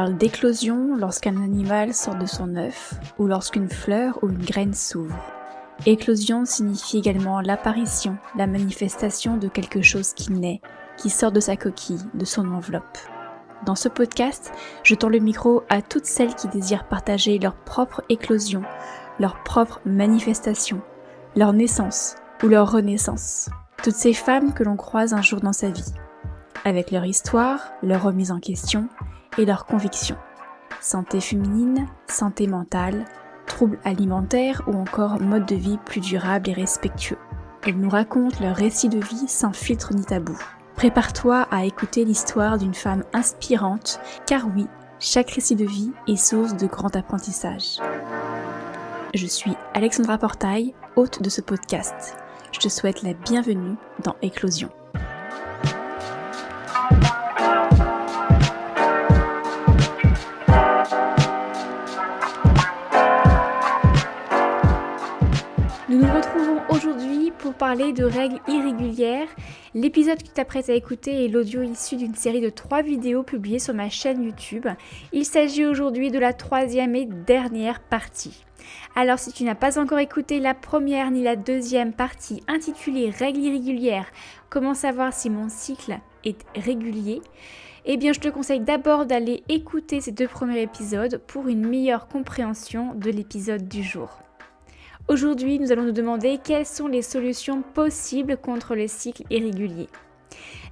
parle d'éclosion lorsqu'un animal sort de son œuf ou lorsqu'une fleur ou une graine s'ouvre. Éclosion signifie également l'apparition, la manifestation de quelque chose qui naît, qui sort de sa coquille, de son enveloppe. Dans ce podcast, je tends le micro à toutes celles qui désirent partager leur propre éclosion, leur propre manifestation, leur naissance ou leur renaissance. Toutes ces femmes que l'on croise un jour dans sa vie, avec leur histoire, leur remise en question et leurs convictions. Santé féminine, santé mentale, troubles alimentaires ou encore mode de vie plus durable et respectueux. Elles nous racontent leur récit de vie sans filtre ni tabou. Prépare-toi à écouter l'histoire d'une femme inspirante, car oui, chaque récit de vie est source de grand apprentissage. Je suis Alexandra Portail, hôte de ce podcast. Je te souhaite la bienvenue dans Éclosion. Nous nous retrouvons aujourd'hui pour parler de règles irrégulières. L'épisode que tu t'apprêtes à écouter est l'audio issu d'une série de 3 vidéos publiées sur ma chaîne YouTube. Il s'agit aujourd'hui de la 3e et dernière partie. Alors si tu n'as pas encore écouté la première ni la 2e partie intitulée Règles irrégulières, comment savoir si mon cycle est régulier, eh bien je te conseille d'abord d'aller écouter ces 2 premiers épisodes pour une meilleure compréhension de l'épisode du jour. Aujourd'hui, nous allons nous demander quelles sont les solutions possibles contre le cycle irrégulier.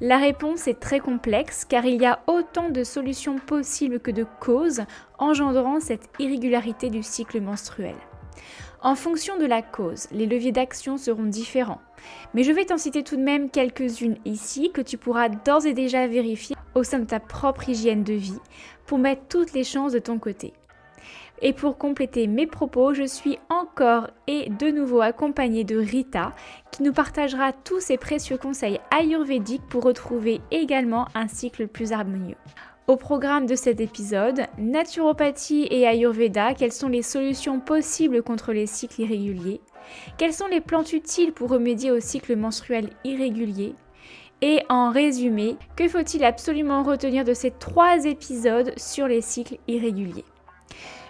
La réponse est très complexe car il y a autant de solutions possibles que de causes engendrant cette irrégularité du cycle menstruel. En fonction de la cause, les leviers d'action seront différents. Mais je vais t'en citer tout de même quelques-unes ici que tu pourras d'ores et déjà vérifier au sein de ta propre hygiène de vie pour mettre toutes les chances de ton côté. Et pour compléter mes propos, je suis encore et de nouveau accompagnée de Rita qui nous partagera tous ses précieux conseils ayurvédiques pour retrouver également un cycle plus harmonieux. Au programme de cet épisode, naturopathie et ayurveda, quelles sont les solutions possibles contre les cycles irréguliers? Quelles sont les plantes utiles pour remédier au cycle menstruel irrégulier? Et en résumé, que faut-il absolument retenir de ces 3 épisodes sur les cycles irréguliers?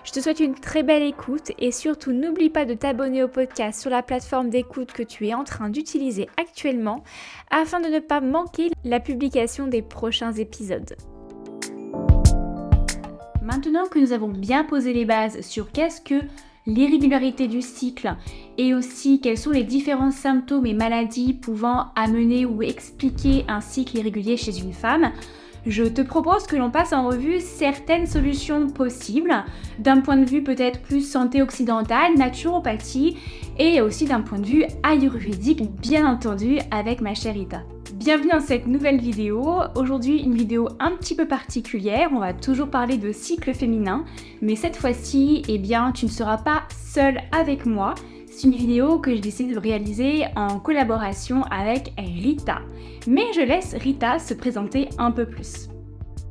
Je te souhaite une très belle écoute et surtout n'oublie pas de t'abonner au podcast sur la plateforme d'écoute que tu es en train d'utiliser actuellement afin de ne pas manquer la publication des prochains épisodes. Maintenant que nous avons bien posé les bases sur qu'est-ce que l'irrégularité du cycle et aussi quels sont les différents symptômes et maladies pouvant amener ou expliquer un cycle irrégulier chez une femme, je te propose que l'on passe en revue certaines solutions possibles d'un point de vue peut-être plus santé occidentale, naturopathie et aussi d'un point de vue ayurvédique, bien entendu, avec ma chère Rita. Bienvenue dans cette nouvelle vidéo. Aujourd'hui, une vidéo un petit peu particulière. On va toujours parler de cycle féminin, mais cette fois-ci, eh bien, tu ne seras pas seule avec moi. C'est une vidéo que j'ai décidé de réaliser en collaboration avec Rita. Mais je laisse Rita se présenter un peu plus.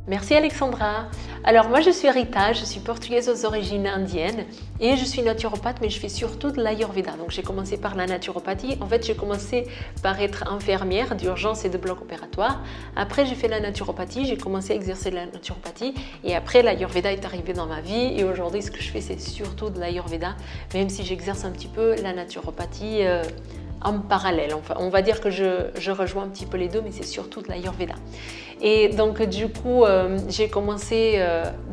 Merci Alexandra. Alors moi je suis Rita, je suis portugaise aux origines indiennes et je suis naturopathe mais je fais surtout de l'ayurveda. Donc j'ai commencé par la naturopathie. En fait j'ai commencé par être infirmière d'urgence et de bloc opératoire. Après j'ai fait la naturopathie, j'ai commencé à exercer de la naturopathie et après l'ayurveda est arrivé dans ma vie et aujourd'hui ce que je fais c'est surtout de l'ayurveda même si j'exerce un petit peu la naturopathie en parallèle. Enfin, on va dire que je rejoins un petit peu les deux, mais c'est surtout de l'ayurveda. Et donc, du coup, j'ai commencé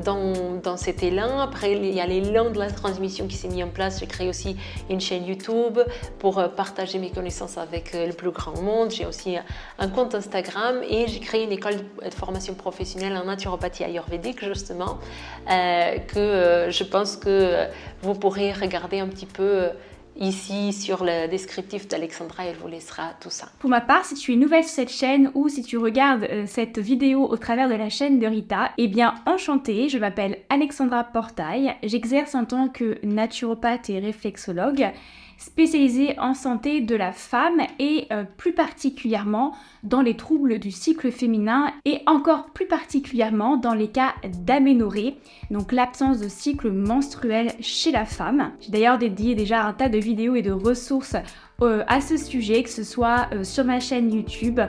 dans cet élan. Après, il y a l'élan de la transmission qui s'est mis en place. J'ai créé aussi une chaîne YouTube pour partager mes connaissances avec le plus grand monde. J'ai aussi un compte Instagram et j'ai créé une école de formation professionnelle en naturopathie ayurvédique, justement, que je pense que vous pourrez regarder un petit peu ici sur le descriptif d'Alexandra, elle vous laissera tout ça. Pour ma part, si tu es nouvelle sur cette chaîne ou si tu regardes cette vidéo au travers de la chaîne de Rita, eh bien enchantée, je m'appelle Alexandra Portail, j'exerce en tant que naturopathe et réflexologue spécialisée en santé de la femme et plus particulièrement dans les troubles du cycle féminin et encore plus particulièrement dans les cas d'aménorrhée, donc l'absence de cycle menstruel chez la femme. J'ai d'ailleurs dédié déjà un tas de vidéos et de ressources à ce sujet, que ce soit sur ma chaîne YouTube,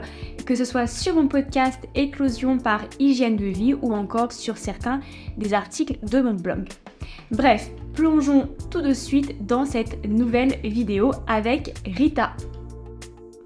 que ce soit sur mon podcast Éclosion par Hygiène de Vie ou encore sur certains des articles de mon blog. Bref, plongeons tout de suite dans cette nouvelle vidéo avec Rita.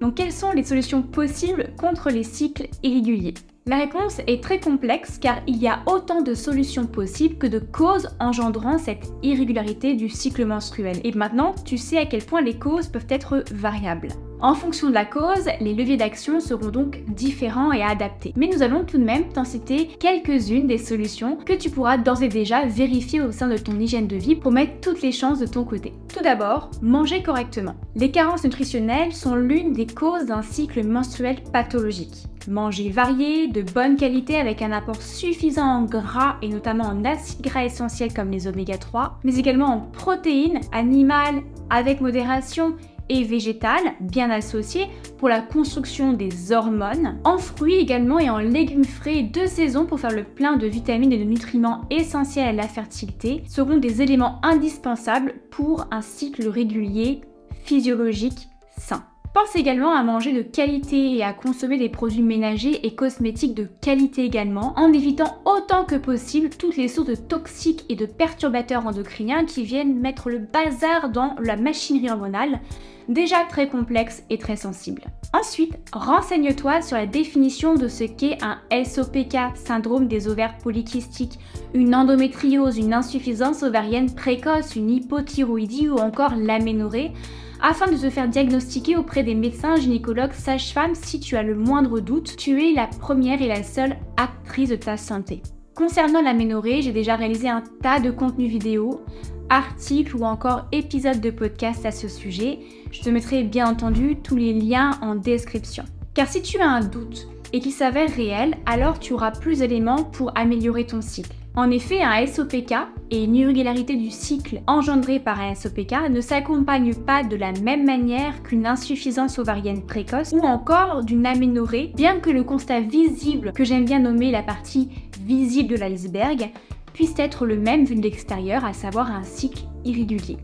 Donc quelles sont les solutions possibles contre les cycles irréguliers ? La réponse est très complexe car il y a autant de solutions possibles que de causes engendrant cette irrégularité du cycle menstruel. Et maintenant, tu sais à quel point les causes peuvent être variables. En fonction de la cause, les leviers d'action seront donc différents et adaptés. Mais nous allons tout de même t'en citer quelques-unes des solutions que tu pourras d'ores et déjà vérifier au sein de ton hygiène de vie pour mettre toutes les chances de ton côté. Tout d'abord, manger correctement. Les carences nutritionnelles sont l'une des causes d'un cycle menstruel pathologique. Manger varié, de bonne qualité avec un apport suffisant en gras et notamment en acides gras essentiels comme les oméga 3, mais également en protéines animales avec modération et végétales bien associées pour la construction des hormones, en fruits également et en légumes frais de saison pour faire le plein de vitamines et de nutriments essentiels à la fertilité seront des éléments indispensables pour un cycle régulier physiologique sain. Pense également à manger de qualité et à consommer des produits ménagers et cosmétiques de qualité également, en évitant autant que possible toutes les sources de toxiques et de perturbateurs endocriniens qui viennent mettre le bazar dans la machinerie hormonale, déjà très complexe et très sensible. Ensuite, renseigne-toi sur la définition de ce qu'est un SOPK, syndrome des ovaires polykystiques, une endométriose, une insuffisance ovarienne précoce, une hypothyroïdie ou encore l'aménorrhée, afin de te faire diagnostiquer auprès des médecins, gynécologues, sages-femmes si tu as le moindre doute. Tu es la première et la seule actrice de ta santé. Concernant l'aménorrhée, j'ai déjà réalisé un tas de contenus vidéo, articles ou encore épisodes de podcast à ce sujet. Je te mettrai bien entendu tous les liens en description. Car si tu as un doute et qu'il s'avère réel, alors tu auras plus d'éléments pour améliorer ton cycle. En effet, un SOPK et une irrégularité du cycle engendrée par un SOPK ne s'accompagnent pas de la même manière qu'une insuffisance ovarienne précoce ou encore d'une aménorrhée, bien que le constat visible, que j'aime bien nommer la partie visible de l'iceberg, puisse être le même vu de l'extérieur, à savoir un cycle irrégulier.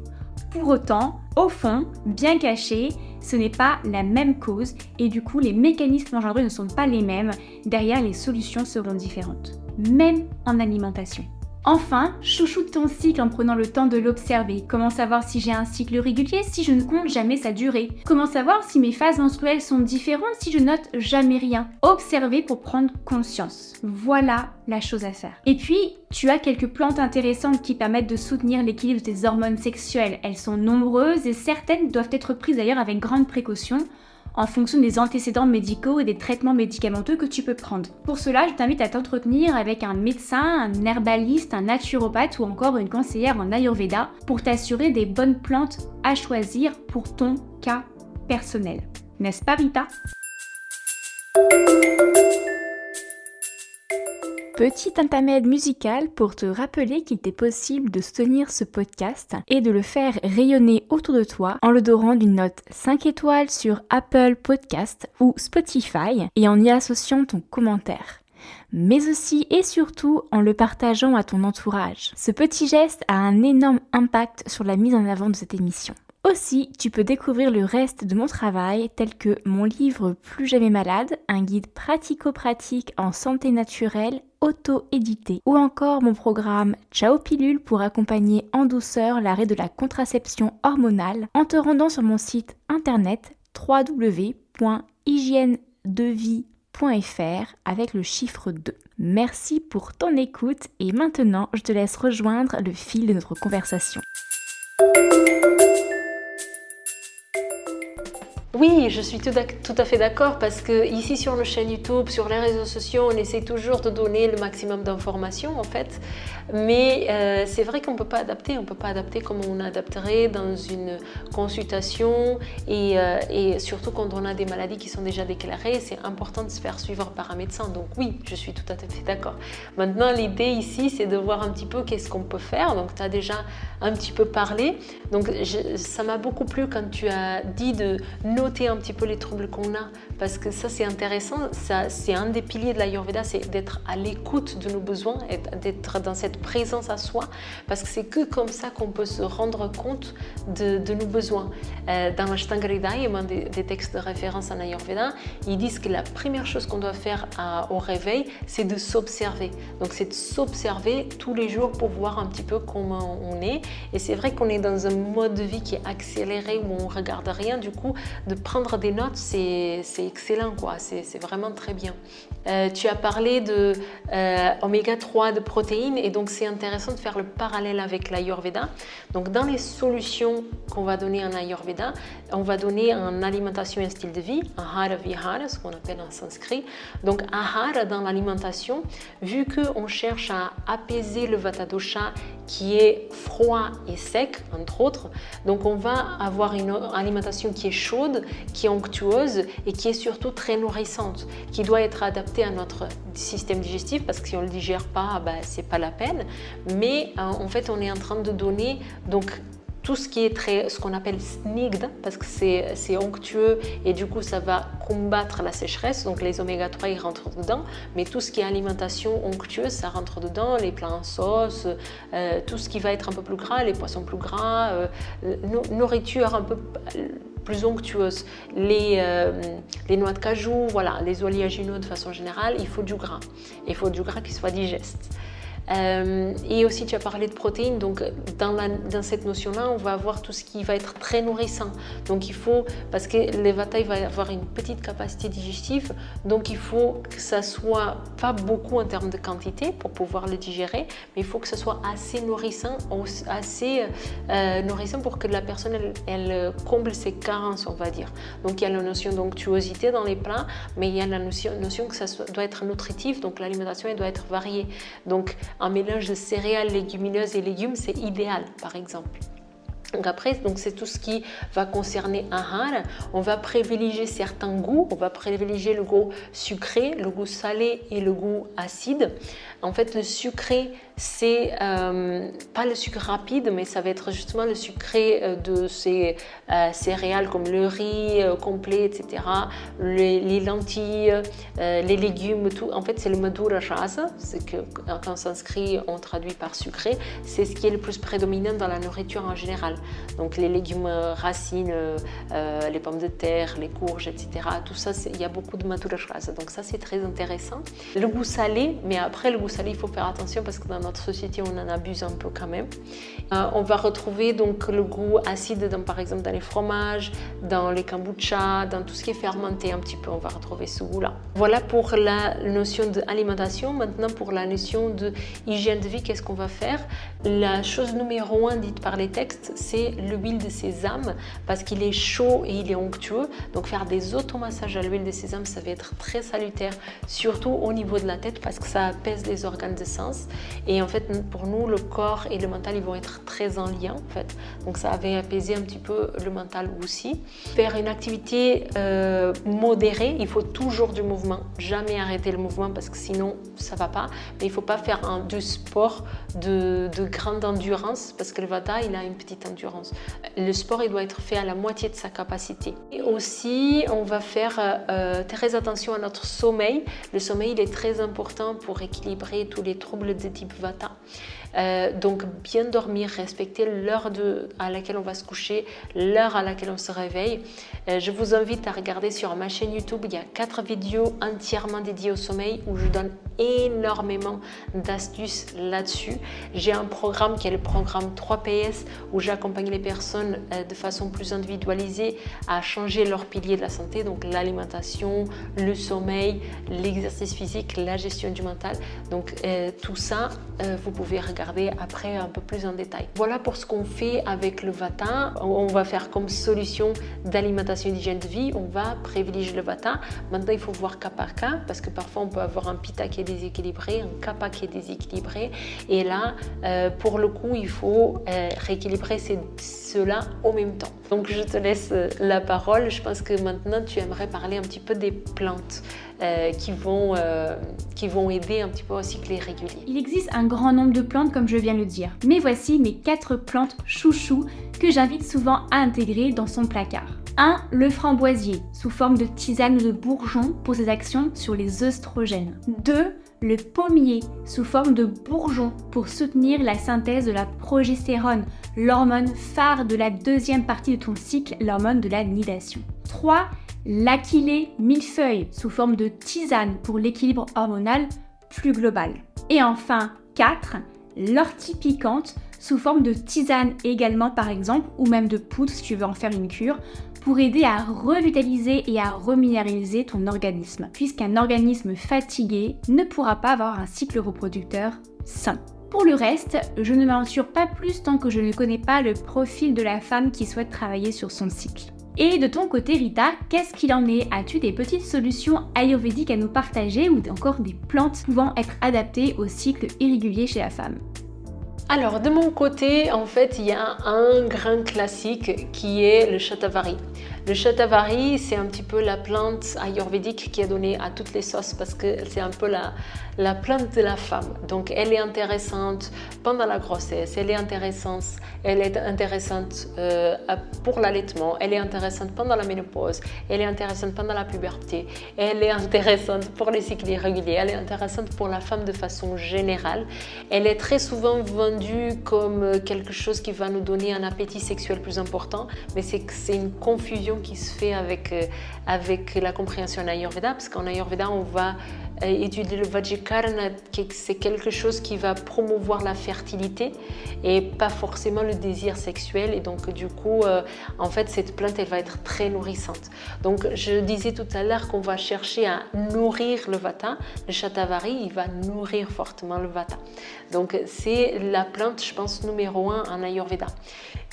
Pour autant, au fond, bien caché, ce n'est pas la même cause et du coup les mécanismes engendrés ne sont pas les mêmes, derrière les solutions seront différentes, même en alimentation. Enfin, chouchoute ton cycle en prenant le temps de l'observer. Comment savoir si j'ai un cycle régulier si je ne compte jamais sa durée? Comment savoir si mes phases menstruelles sont différentes si je note jamais rien? Observer pour prendre conscience. Voilà la chose à faire. Et puis, tu as quelques plantes intéressantes qui permettent de soutenir l'équilibre des hormones sexuelles. Elles sont nombreuses et certaines doivent être prises d'ailleurs avec grande précaution, en fonction des antécédents médicaux et des traitements médicamenteux que tu peux prendre. Pour cela, je t'invite à t'entretenir avec un médecin, un herbaliste, un naturopathe ou encore une conseillère en Ayurveda pour t'assurer des bonnes plantes à choisir pour ton cas personnel. N'est-ce pas, Rita ? Petit intermède musical pour te rappeler qu'il t'est possible de soutenir ce podcast et de le faire rayonner autour de toi en le dorant d'une note 5 étoiles sur Apple Podcast ou Spotify et en y associant ton commentaire. Mais aussi et surtout en le partageant à ton entourage. Ce petit geste a un énorme impact sur la mise en avant de cette émission. Aussi, tu peux découvrir le reste de mon travail tel que mon livre Plus jamais malade, un guide pratico-pratique en santé naturelle auto-édité ou encore mon programme Ciao Pilule pour accompagner en douceur l'arrêt de la contraception hormonale en te rendant sur mon site internet www.hygienedevie.fr avec le chiffre 2. Merci pour ton écoute et maintenant je te laisse rejoindre le fil de notre conversation. Oui, je suis tout à fait d'accord parce que ici sur la chaîne YouTube, sur les réseaux sociaux, on essaie toujours de donner le maximum d'informations en fait. Mais c'est vrai qu'on ne peut pas adapter. On ne peut pas adapter comme on adapterait dans une consultation et surtout quand on a des maladies qui sont déjà déclarées, c'est important de se faire suivre par un médecin. Donc oui, je suis tout à fait d'accord. Maintenant, l'idée ici, c'est de voir un petit peu qu'est-ce qu'on peut faire. Donc tu as déjà un petit peu parlé. Donc ça m'a beaucoup plu quand tu as dit de noter un petit peu les troubles qu'on a parce que ça c'est intéressant, ça, c'est un des piliers de l'Ayurveda, c'est d'être à l'écoute de nos besoins et d'être dans cette cette présence à soi, parce que c'est que comme ça qu'on peut se rendre compte de nos besoins. Dans l'Ashtanga Hridayam, un des textes de référence en Ayurveda, ils disent que la première chose qu'on doit faire au réveil, c'est de s'observer. Donc c'est de s'observer tous les jours pour voir un petit peu comment on est. Et c'est vrai qu'on est dans un mode de vie qui est accéléré, où on ne regarde rien. Du coup, de prendre des notes, c'est excellent, quoi. C'est vraiment très bien. Tu as parlé de oméga 3, de protéines, et donc c'est intéressant de faire le parallèle avec l'Ayurveda. Donc dans les solutions qu'on va donner en Ayurveda, on va donner en alimentation et un style de vie, ahara vihara, ce qu'on appelle en sanskrit. Donc ahara dans l'alimentation, vu qu'on cherche à apaiser le vata dosha qui est froid et sec, entre autres, donc on va avoir une alimentation qui est chaude, qui est onctueuse et qui est surtout très nourrissante, qui doit être adaptée à notre système digestif, parce que si on ne le digère pas, c'est pas la peine. Mais en fait, on est en train de donner donc tout ce qui est ce qu'on appelle snigdha, parce que c'est onctueux et du coup ça va combattre la sécheresse, donc les oméga 3 ils rentrent dedans, mais tout ce qui est alimentation onctueuse ça rentre dedans, les plats en sauce, tout ce qui va être un peu plus gras, les poissons plus gras, nourriture un peu plus onctueuse, les noix de cajou, voilà, les oléagineux de façon générale, il faut du gras, il faut du gras qui soit digeste. Et aussi tu as parlé de protéines, donc dans cette notion-là, on va avoir tout ce qui va être très nourrissant. Donc il faut, parce que le vata il va avoir une petite capacité digestive, donc il faut que ça soit pas beaucoup en termes de quantité pour pouvoir le digérer, mais il faut que ça soit assez nourrissant, nourrissant pour que la personne elle comble ses carences, on va dire. Donc il y a la notion d'onctuosité dans les plats, mais il y a la notion que ça doit être nutritif, donc l'alimentation elle doit être variée. Donc un mélange de céréales, légumineuses et légumes, c'est idéal, par exemple. Donc après, c'est tout ce qui va concerner ahara. On va privilégier certains goûts. On va privilégier le goût sucré, le goût salé et le goût acide. En fait, le sucré, c'est pas le sucre rapide, mais ça va être justement le sucré de ces céréales comme le riz complet, etc. Les lentilles, les légumes, tout. En fait, c'est le madhura rasa. C'est que en sanskrit, on traduit par sucré. C'est ce qui est le plus prédominant dans la nourriture en général. Donc les légumes racines, les pommes de terre, les courges, etc. Tout ça, il y a beaucoup de madhura rasa. Donc ça, c'est très intéressant. Le goût salé, mais après le goût salé, il faut faire attention parce que dans notre société, on en abuse un peu quand même. On va retrouver donc le goût acide, par exemple dans les fromages, dans les kombucha, dans tout ce qui est fermenté un petit peu, on va retrouver ce goût-là. Voilà pour la notion d'alimentation. Maintenant, pour la notion d'hygiène de vie, qu'est-ce qu'on va faire? La chose numéro 1 dite par les textes, c'est l'huile de sésame parce qu'il est chaud et il est onctueux. Donc faire des automassages à l'huile de sésame, ça va être très salutaire, surtout au niveau de la tête parce que ça apaise les organes de sens. Et en fait, pour nous, le corps et le mental, ils vont être très en lien en fait. Donc ça va apaiser un petit peu le mental aussi. Faire une activité modérée, il faut toujours du mouvement, jamais arrêter le mouvement parce que sinon ça va pas. Mais il faut pas faire du sport de grande endurance parce que le vata, il a une petite endurance. Le sport, il doit être fait à la moitié de sa capacité. Et aussi, on va faire très attention à notre sommeil. Le sommeil, il est très important pour équilibrer tous les troubles de type vata. Donc bien dormir, respecter l'heure à laquelle on va se coucher, l'heure à laquelle on se réveille. Je vous invite à regarder sur ma chaîne YouTube, il y a 4 vidéos entièrement dédiées au sommeil où je donne énormément d'astuces là-dessus. J'ai un programme qui est le programme 3PS où j'accompagne les personnes de façon plus individualisée à changer leurs piliers de la santé, donc l'alimentation, le sommeil, l'exercice physique, la gestion du mental. Donc tout ça, vous pouvez regarder après un peu plus en détail. Voilà pour ce qu'on fait avec le vata. On va faire comme solution d'alimentation et d'hygiène de vie, on va privilégier le vata. Maintenant, il faut voir cas par cas parce que parfois on peut avoir un pitta qui est déséquilibré, un kapha qui est déséquilibré. Et là, pour le coup, il faut rééquilibrer cela au même temps. Donc, je te laisse la parole. Je pense que maintenant, tu aimerais parler un petit peu des plantes qui vont aider un petit peu au cycle régulier. Il existe un grand nombre de plantes comme je viens de le dire, mais voici mes 4 plantes chouchous que j'invite souvent à intégrer dans son placard. 1. Le framboisier, sous forme de tisane ou de bourgeon pour ses actions sur les œstrogènes. 2. Le pommier, sous forme de bourgeon pour soutenir la synthèse de la progestérone, l'hormone phare de la deuxième partie de ton cycle, l'hormone de la nidation. 3. L'achillée millefeuille, sous forme de tisane pour l'équilibre hormonal plus global. Et enfin, 4. L'ortie piquante, sous forme de tisane également par exemple, ou même de poudre si tu veux en faire une cure, pour aider à revitaliser et à reminéraliser ton organisme, puisqu'un organisme fatigué ne pourra pas avoir un cycle reproducteur sain. Pour le reste, je ne m'aventure pas plus tant que je ne connais pas le profil de la femme qui souhaite travailler sur son cycle. Et de ton côté Rita, qu'est-ce qu'il en est? As-tu des petites solutions ayurvédiques à nous partager ou encore des plantes pouvant être adaptées au cycle irrégulier chez la femme? Alors de mon côté, en fait, il y a un grand classique qui est le shatavari. Le shatavari, c'est un petit peu la plante ayurvédique qui est donnée à toutes les sauces parce que c'est un peu la plante de la femme. Donc elle est intéressante pendant la grossesse, elle est intéressante pour l'allaitement, elle est intéressante pendant la ménopause, elle est intéressante pendant la puberté, elle est intéressante pour les cycles irréguliers, elle est intéressante pour la femme de façon générale. Elle est très souvent vendue comme quelque chose qui va nous donner un appétit sexuel plus important, mais c'est une confusion qui se fait avec la compréhension Ayurveda, parce qu'en Ayurveda, on va étudier le Vajikarana, c'est quelque chose qui va promouvoir la fertilité et pas forcément le désir sexuel. Et donc, du coup, en fait, cette plante, elle va être très nourrissante. Donc, je disais tout à l'heure qu'on va chercher à nourrir le Vata. Le Shatavari, il va nourrir fortement le Vata. Donc, c'est la plante, je pense, numéro 1 en Ayurveda.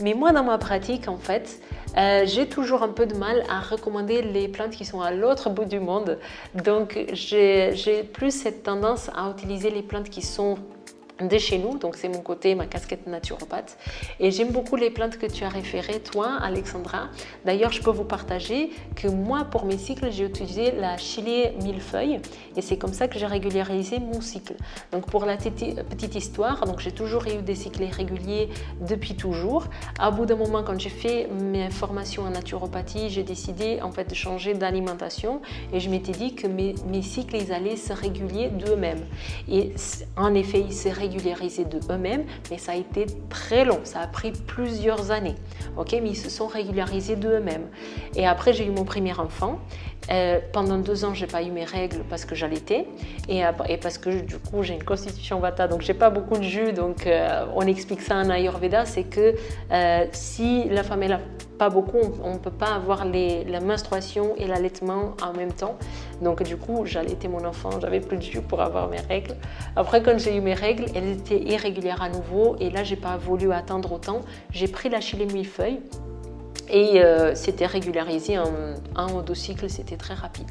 Mais moi, dans ma pratique, en fait, j'ai toujours un peu de mal à recommander les plantes qui sont à l'autre bout du monde. Donc, j'ai plus cette tendance à utiliser les plantes qui sont de chez nous, donc c'est mon côté, ma casquette naturopathe. Et j'aime beaucoup les plantes que tu as référées, toi, Alexandra. D'ailleurs, je peux vous partager que moi, pour mes cycles, j'ai utilisé la chilier millefeuille et c'est comme ça que j'ai régularisé mon cycle. Donc, pour la petite histoire, donc j'ai toujours eu des cycles irréguliers depuis toujours. À bout d'un moment, quand j'ai fait mes formations en naturopathie, j'ai décidé en fait de changer d'alimentation et je m'étais dit que mes cycles, ils allaient se réguler d'eux-mêmes. Et en effet, ils se régularisé de eux-mêmes, mais ça a été très long, ça a pris plusieurs années, ok, mais ils se sont régularisés d'eux-mêmes. Et après, j'ai eu mon premier enfant. Pendant 2 ans, j'ai pas eu mes règles parce que j'allaitais et parce que du coup j'ai une constitution Vata, donc j'ai pas beaucoup de jus. Donc on explique ça en Ayurveda, c'est que si la femme elle a pas beaucoup, on peut pas avoir la menstruation et l'allaitement en même temps. Donc du coup j'allaitais mon enfant, j'avais plus de jus pour avoir mes règles. Après quand j'ai eu mes règles, elles étaient irrégulières à nouveau et là j'ai pas voulu attendre autant. J'ai pris la chilier millefeuille. Et c'était régularisé en 1 ou 2 cycles, c'était très rapide.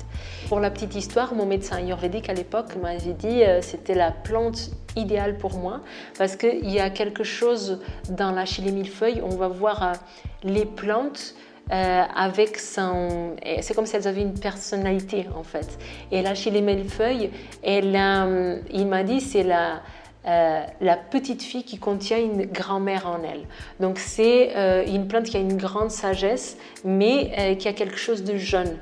Pour la petite histoire, mon médecin ayurvédique à l'époque m'avait dit que c'était la plante idéale pour moi parce qu'il y a quelque chose dans la chilier millefeuille, on va voir les plantes avec c'est comme si elles avaient une personnalité en fait. Et la chilier millefeuille, il m'a dit c'est la petite fille qui contient une grand-mère en elle. Donc c'est une plante qui a une grande sagesse, mais qui a quelque chose de jeune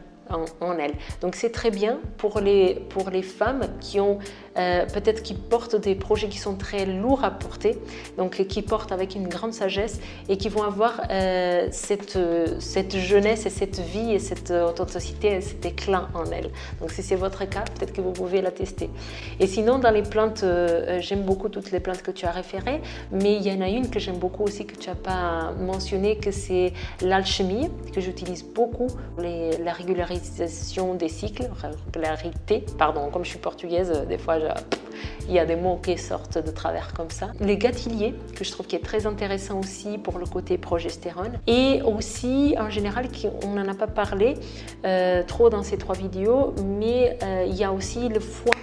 en elle. Donc c'est très bien pour les femmes qui ont peut-être qui portent des projets qui sont très lourds à porter, donc qui portent avec une grande sagesse et qui vont avoir cette jeunesse et cette vie et cette authenticité, cet éclat en elles. Donc si c'est votre cas, peut-être que vous pouvez la tester. Et sinon, dans les plantes, j'aime beaucoup toutes les plantes que tu as référées, mais il y en a une que j'aime beaucoup aussi que tu n'as pas mentionné, que c'est l'alchimie, que j'utilise beaucoup pour la régularisation des cycles, comme je suis portugaise, des fois il y a des mots qui sortent de travers comme ça. Les gâtilliers, que je trouve qui est très intéressant aussi pour le côté progestérone. Et aussi, en général, on n'en a pas parlé trop dans ces 3 vidéos, mais il y a aussi le foie.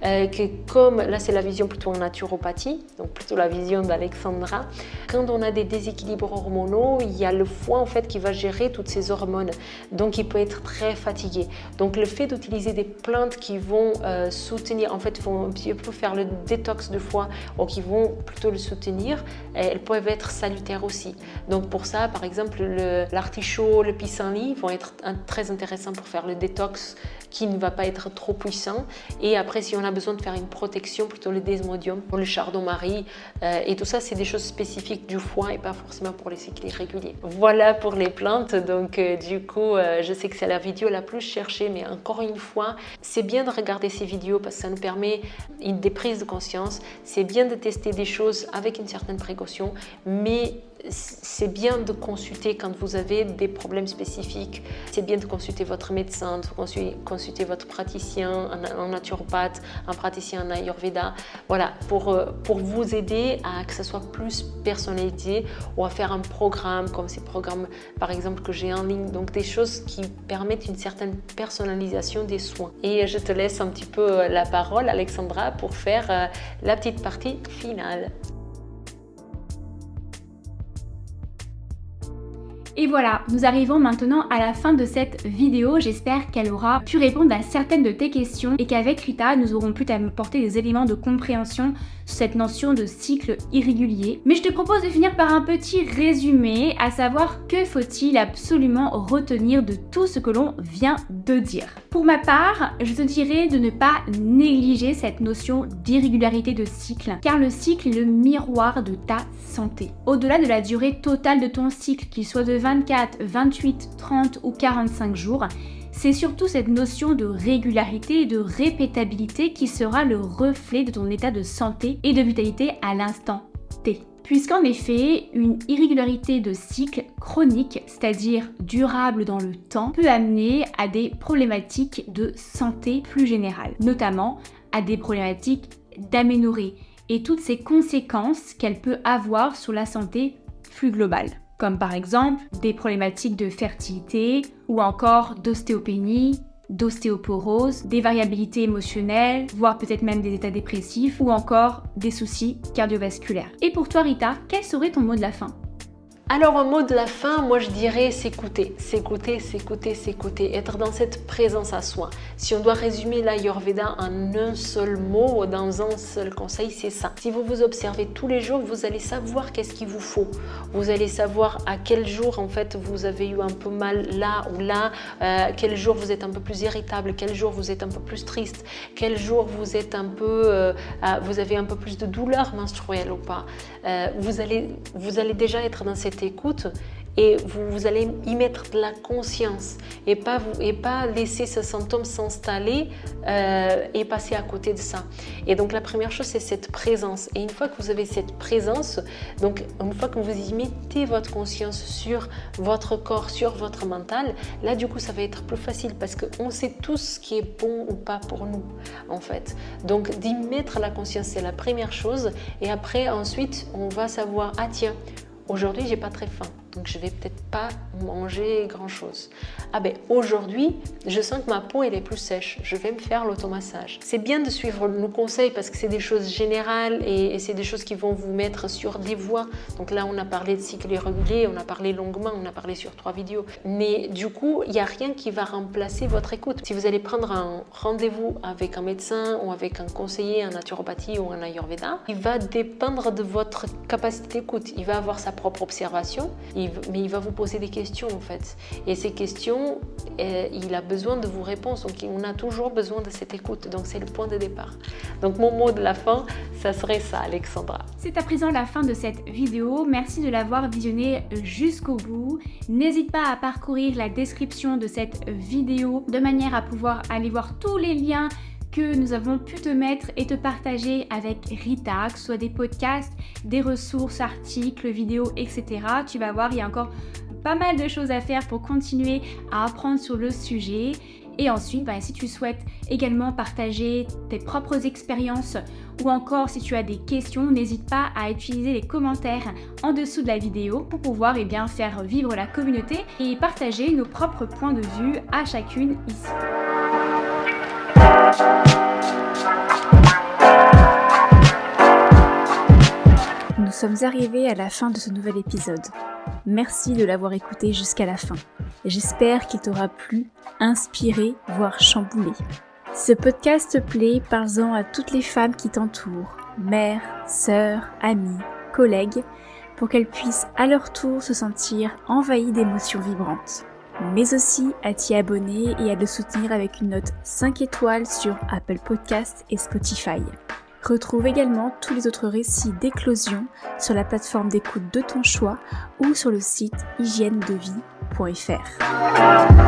que comme là c'est la vision plutôt en naturopathie, donc plutôt la vision d'Alexandra, quand on a des déséquilibres hormonaux, il y a le foie en fait qui va gérer toutes ces hormones, donc il peut être très fatigué. Donc le fait d'utiliser des plantes qui vont soutenir, en fait vont un petit peu faire le détox de foie ou qui vont plutôt le soutenir, elles peuvent être salutaires aussi. Donc pour ça, par exemple, l'artichaut, le pissenlit vont être très intéressants pour faire le détox qui ne va pas être trop puissant. Et après, si on a besoin de faire une protection, plutôt le desmodium, le chardon-marie, et tout ça, c'est des choses spécifiques du foie et pas forcément pour les cycles irréguliers. Voilà pour les plantes. Donc du coup, je sais que c'est la vidéo la plus cherchée, mais encore une fois, c'est bien de regarder ces vidéos parce que ça nous permet des prises de conscience. C'est bien de tester des choses avec une certaine précaution, mais c'est bien de consulter quand vous avez des problèmes spécifiques. C'est bien de consulter votre médecin, de consulter votre praticien, un naturopathe, un praticien en Ayurveda. Voilà, pour vous aider à que ça soit plus personnalisé ou à faire un programme comme ces programmes par exemple que j'ai en ligne. Donc des choses qui permettent une certaine personnalisation des soins. Et je te laisse un petit peu la parole, Alexandra, pour faire la petite partie finale. Et voilà, nous arrivons maintenant à la fin de cette vidéo. J'espère qu'elle aura pu répondre à certaines de tes questions et qu'avec Rita, nous aurons pu t'apporter des éléments de compréhension sur cette notion de cycle irrégulier. Mais je te propose de finir par un petit résumé, à savoir que faut-il absolument retenir de tout ce que l'on vient de dire. Pour ma part, je te dirais de ne pas négliger cette notion d'irrégularité de cycle, car le cycle est le miroir de ta santé. Au-delà de la durée totale de ton cycle, qu'il soit de 24, 28, 30 ou 45 jours, c'est surtout cette notion de régularité et de répétabilité qui sera le reflet de ton état de santé et de vitalité à l'instant T. Puisqu'en effet, une irrégularité de cycle chronique, c'est-à-dire durable dans le temps, peut amener à des problématiques de santé plus générales, notamment à des problématiques d'aménorrhée et toutes ces conséquences qu'elle peut avoir sur la santé plus globale, comme par exemple des problématiques de fertilité ou encore d'ostéopénie, d'ostéoporose, des variabilités émotionnelles, voire peut-être même des états dépressifs ou encore des soucis cardiovasculaires. Et pour toi Rita, quel serait ton mot de la fin ? Alors un mot de la fin, moi je dirais s'écouter, être dans cette présence à soi. Si on doit résumer l'Ayurveda en un seul mot ou dans un seul conseil, c'est ça. Si vous vous observez tous les jours, vous allez savoir qu'est-ce qu'il vous faut. Vous allez savoir à quel jour en fait vous avez eu un peu mal là ou là, quel jour vous êtes un peu plus irritable, quel jour vous êtes un peu plus triste, quel jour vous êtes un peu, vous avez un peu plus de douleur menstruelle ou pas. Vous allez déjà être dans cette écoute et vous allez y mettre de la conscience et pas laisser ce symptôme s'installer et passer à côté de ça. Et donc la première chose, c'est cette présence. Et une fois que vous avez cette présence, donc une fois que vous y mettez votre conscience sur votre corps, sur votre mental, là du coup ça va être plus facile parce qu'on sait tous ce qui est bon ou pas pour nous en fait. Donc d'y mettre la conscience, c'est la première chose. Et après ensuite on va savoir, ah tiens, aujourd'hui, j'ai pas très faim, donc je vais peut-être pas manger grand-chose. Ah ben aujourd'hui, je sens que ma peau elle est plus sèche, je vais me faire l'automassage. C'est bien de suivre nos conseils parce que c'est des choses générales et c'est des choses qui vont vous mettre sur des voies. Donc là, on a parlé de cycle irrégulier, on a parlé longuement, on a parlé sur 3 vidéos. Mais du coup, il n'y a rien qui va remplacer votre écoute. Si vous allez prendre un rendez-vous avec un médecin ou avec un conseiller en naturopathie ou en Ayurveda, il va dépendre de votre capacité d'écoute. Il va avoir sa propre observation, mais il va vous poser des questions en fait. Et ces questions, il a besoin de vos réponses. Donc on a toujours besoin de cette écoute. Donc c'est le point de départ. Donc mon mot de la fin, ça serait ça, Alexandra. C'est à présent la fin de cette vidéo. Merci de l'avoir visionnée jusqu'au bout. N'hésite pas à parcourir la description de cette vidéo de manière à pouvoir aller voir tous les liens que nous avons pu te mettre et te partager avec Rita, que ce soit des podcasts, des ressources, articles, vidéos, etc. Tu vas voir, il y a encore pas mal de choses à faire pour continuer à apprendre sur le sujet. Et ensuite, si tu souhaites également partager tes propres expériences ou encore si tu as des questions, n'hésite pas à utiliser les commentaires en dessous de la vidéo pour pouvoir faire vivre la communauté et partager nos propres points de vue à chacune ici. sommes arrivés à la fin de ce nouvel épisode. Merci de l'avoir écouté jusqu'à la fin. J'espère qu'il t'aura plu, inspiré, voire chamboulé. Si ce podcast te plaît, parle-en à toutes les femmes qui t'entourent, mères, sœurs, amies, collègues, pour qu'elles puissent à leur tour se sentir envahies d'émotions vibrantes. Mais aussi à t'y abonner et à le soutenir avec une note 5 étoiles sur Apple Podcasts et Spotify. Retrouve également tous les autres récits d'éclosion sur la plateforme d'écoute de ton choix ou sur le site hygiènedevie.fr.